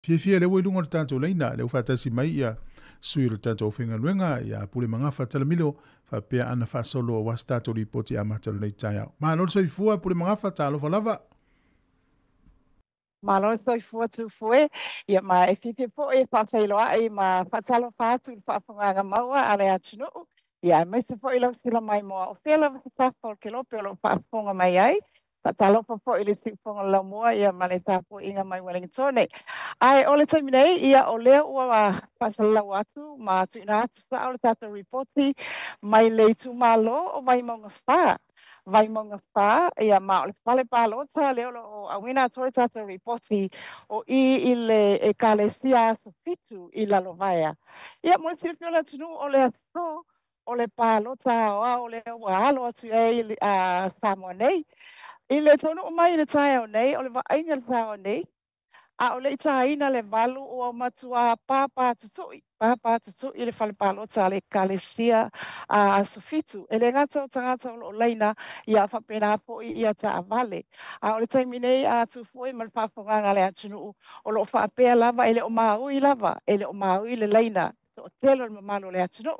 Fia le wai lunga tanto leina le ufatasi mai ia sui le tanto whenga luenga ia pule mangafa talamilo fa pea ana fa solo was tato ripoti a mata le taia. Ma lor so ifua pule mangafa talo fa lava. Malo so ifua tu fue ia ma e fifi po e fa failoa e ma fatalo fatu fa fanga maua ale atunu ia me se po ilo sila mai mo o fela fa fa ke lo pelo fa fanga mai ai fatalo po ile si fanga la mo ia ma le sa po inga mai Wellington ai ole taimi nei ia o lea ua pasala watu ma tu ina atu sa ole tata reporti mai le tu malo o mai monga fa vai monga fa ia ma ole pale palo ta le o awina toi tata reporti o i ile e kalesia sofitu i la lovaya ia mo silpiola tunu ole aso ole palo ta o ole wa alo atu e a samonei ile tonu mai le tae o nei ole va ainga le tae o nei a o le itaina le valu o matua papa tutu i le falepalota le kalesia a sofitu e le ngata o tangata o leina ia whapena po i ia ta avale a o le taimine a tufoi ma le whafonganga le atunu o lo whapea lava ele o maui lava ele o maui le leina o telo le mamalo le atunu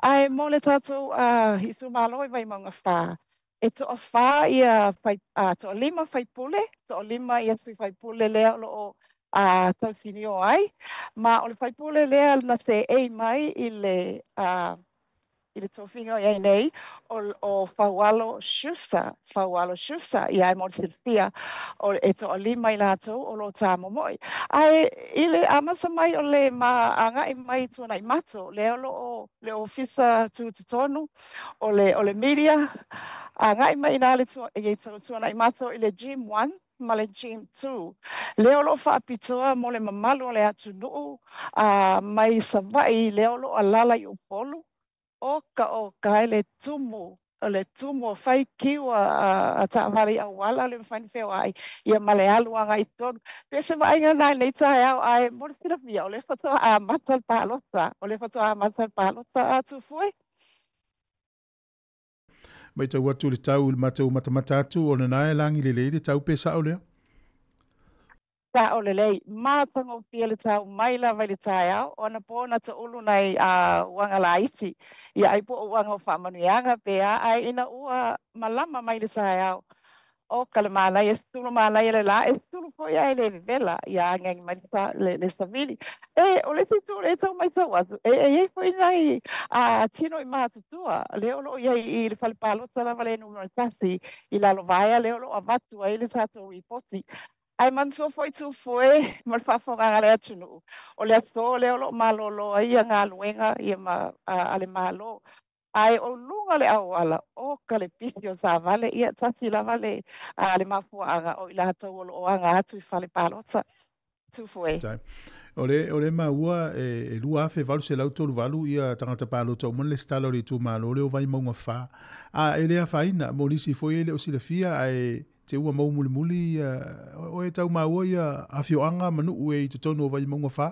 ai mo le tatou a hisu malo i vai maunga wha e to fa ia fai to lima fai pule to lima ia sui fai pule le lo a tau sinio ai ma o le fai pule le na se e mai i le tofinga ia nei o faualo shusa ia mo silfia o e to lima i lato o lo tamo moi ai ile amasa mai o le ma anga i mai tu nai mato le o le ofisa tu tonu o le media a ngai mai na le tu e tu nai mato i le gym 1 ma le gym 2 leo lo fa pitoa mo le mamalo le atu no a mai savai leo lo alala i upolu o ka le tumu fai kiwa a ta vale a wala le fai feo ai ia male alu anga i tonu pese vai nga nai nei tai au ai mo tira via o le foto a matal palota o le foto a matal palota a tu foi Mai tau atu le tau le matau matamata atu o na nae langi le leile tau pesa o lea. ta o le lei matango pia le tau mai la vai le tai au ona po na ta ulu nei a wanga la iti ia ai po wanga o whamanuianga pe a ai ina ua malama mai le tai au o kalamana ia stulu mana ia le la e stulu po ia le vela ia ngang mai sa le savili e o le titu le tau mai tau atu e foi nai a tino i matutua le olo ia i le palpalo tala vale no tasi i la lovaia le olo avatu ai le tato ripoti ai mantua foi tu foi mal fafonga le atunu o le aso le olo malolo ia nga luenga ia ma ale malo ai o lunga le awala o kale pisi o sa vale ia tasi la vale le mafuanga o ila tau o anga atu i fale palota tu foi Tai. O le maua e lua afe valu se lau tolu valu ia tangata palota o mon le stalo le tu malo le o vai maunga wha. A e lea whaina, mo nisi foi ele o sila fia ai te ua mau muli muli o e tau maua ia afio anga manu ue i tutonu o vai maunga wha.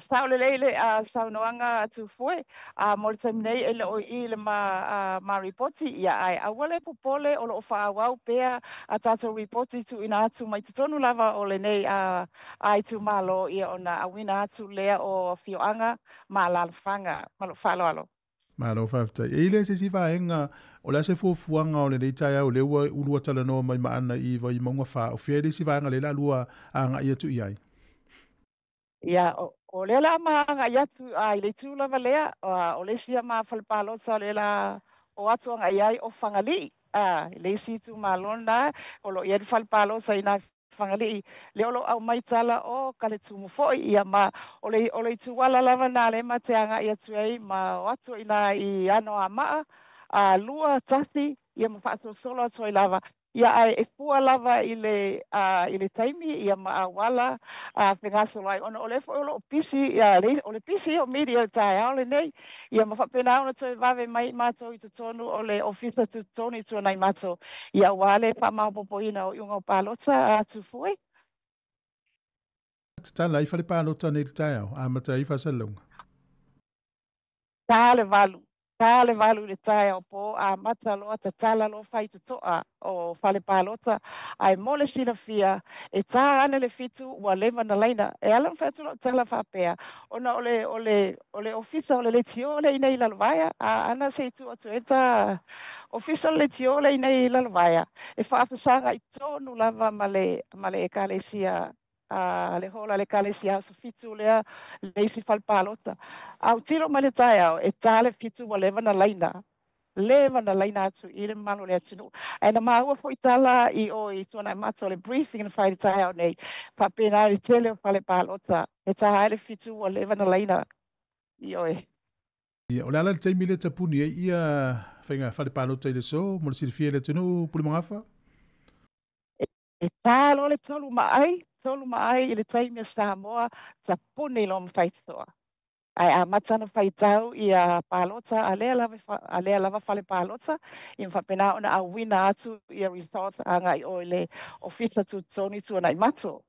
sao le leile sao noanga tu foi mo le taminei ele o i le ma reporti ia ai awale popole o lo fa wau pea a tata reporti tu ina atu mai tonu lava o le nei ai tu malo ia ona awina atu lea o fioanga ma lalfanga ma lo falo alo Malo whaftai. E ile se si whaenga o le se fuanga o le nei tai au le ua ulua tala noa mai maana i vai maunga wha o fia le si whaenga le la lua anga ia tu iai. Ia o le la manga ia tu ai le tu lava lea o le sia ma falpalo sa le la o atu nga ia o fangali le si tu malona o lo ia falpalo sa ina fangali le o au mai tala o kale tu mo foi ia ma o le tu wala lava na le ma te anga ia tu ai ma o atu ina i ano ama a lua tasi ia ma fa solo atu lava ia ai e pua lava i le taimi ia ma awala pengaso lai ona ole fo lo pisi ia le ole pisi o media tai ole nei ia ma fa pena ona toi vave mai mato i tonu ole ofisa tu toni tu nai mato ia wale pa ma popoina o unga palota tu foi Tala i whale palota nei tai au, a mata i whasalunga. tale valu tā le walu le tae o po a mata loa ta tala lo fai tu toa o fale palota ai mole sina fia e tā ane le fitu ua lewa na laina e alam fatu lo tala whapea ona ole ofisa ole le tio le ina i lalwaya a ana se tu o tu eta ofisa le tio le ina i lalwaya e whaafasanga i tonu lava male e kalesia a le hola le kalesia so fitu lea le isi falpalota au tiro male tae au e tale fitu wa lewa na laina atu i le malo le atunu ai na maua foi tala i o i tona mato le briefing na whaere tae au nei whapena i tele o fale palota e taha le fitu wa lewa na laina i oe Ia, o le ala le taimi le tapuni e ia whainga whare pālota i le so, mo le sirifia le tunu puli mangafa? e talo le tolu maai i le taimi a Samoa tapuni lo mwhaitoa ai a matana whaitau i a palota a lea lava fale palota i mwhapena ona a wina atu i a resort a ngai o le ofisa tu toni tu anai mato.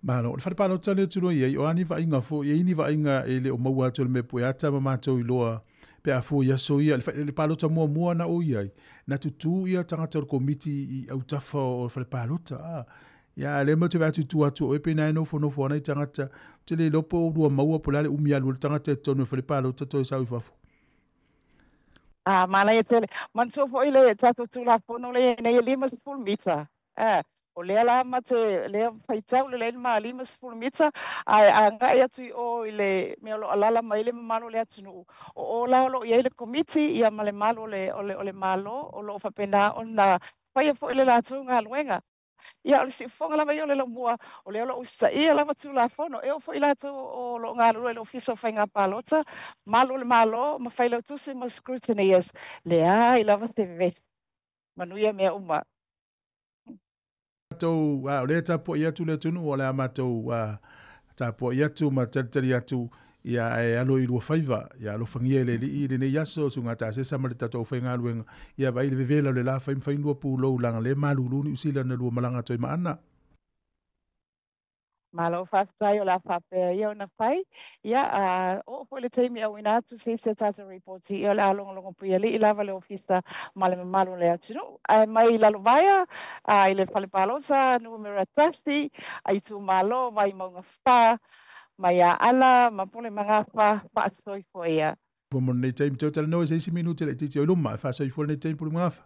Malo, le whare pālota le tunu i o ani wa inga fo, i ini wa inga e le o maua atu le me pui ata ma mātou i loa pe a fo ia so ia, le pālota mua na o iai, na tutu ia tangata o komiti i au tafa o whare pālota, ia le mo te watu tu atu o e pena e nofo ana i tangata te le lopo o rua maua po lale umi alu le tangata e tonu e whare pālota to e sau i wafo. Mana e tele, mantua fo i le tato tu la pono le nei 5 mita. O lea la ma te lea whaitau le lein ma 5 mita a ngai atu i o i le mea lo alala ma ile malo le atunu. O la lo i le komiti ia ma le malo o le malo o lo whapena o na whaia fo i le la tu ngā luenga. Ia o le si fonga lava i o le lamua o le olo usa ia lava tu la fono e o fo i la tu o lo ngā lua i le ofisa o whainga palota malo le malo ma whailau tusi ma scrutineers le a i lava se vest manuia mea uma. Tātou, o lea tāpua i atu le tunu o lea mātou tāpua i atu ma tari atu ia e alo i rua whaiva, ia alo whangia le li i le nei aso su ngā tāsesa ma le tātou whainga luenga, ia vai le vevela le la whaim lua pūlou langa le maluluni usila na lua malanga toi maana. Malo whaftai o la whapea i o na whai. Ia, o po le teimi au ina atu se tata reporti i o le alongo pia li i lava le ofisa ma le malu le atunu. Mai lalo vaya, i le whale palosa, numera tasti, i tu malo, mai maunga wha, mai a ala, ma pole mga wha atoi fo ia. Pumon nei teimi tau tala noe se isi minuti le titi o luma, e wha soi fua nei teimi pulu mga wha.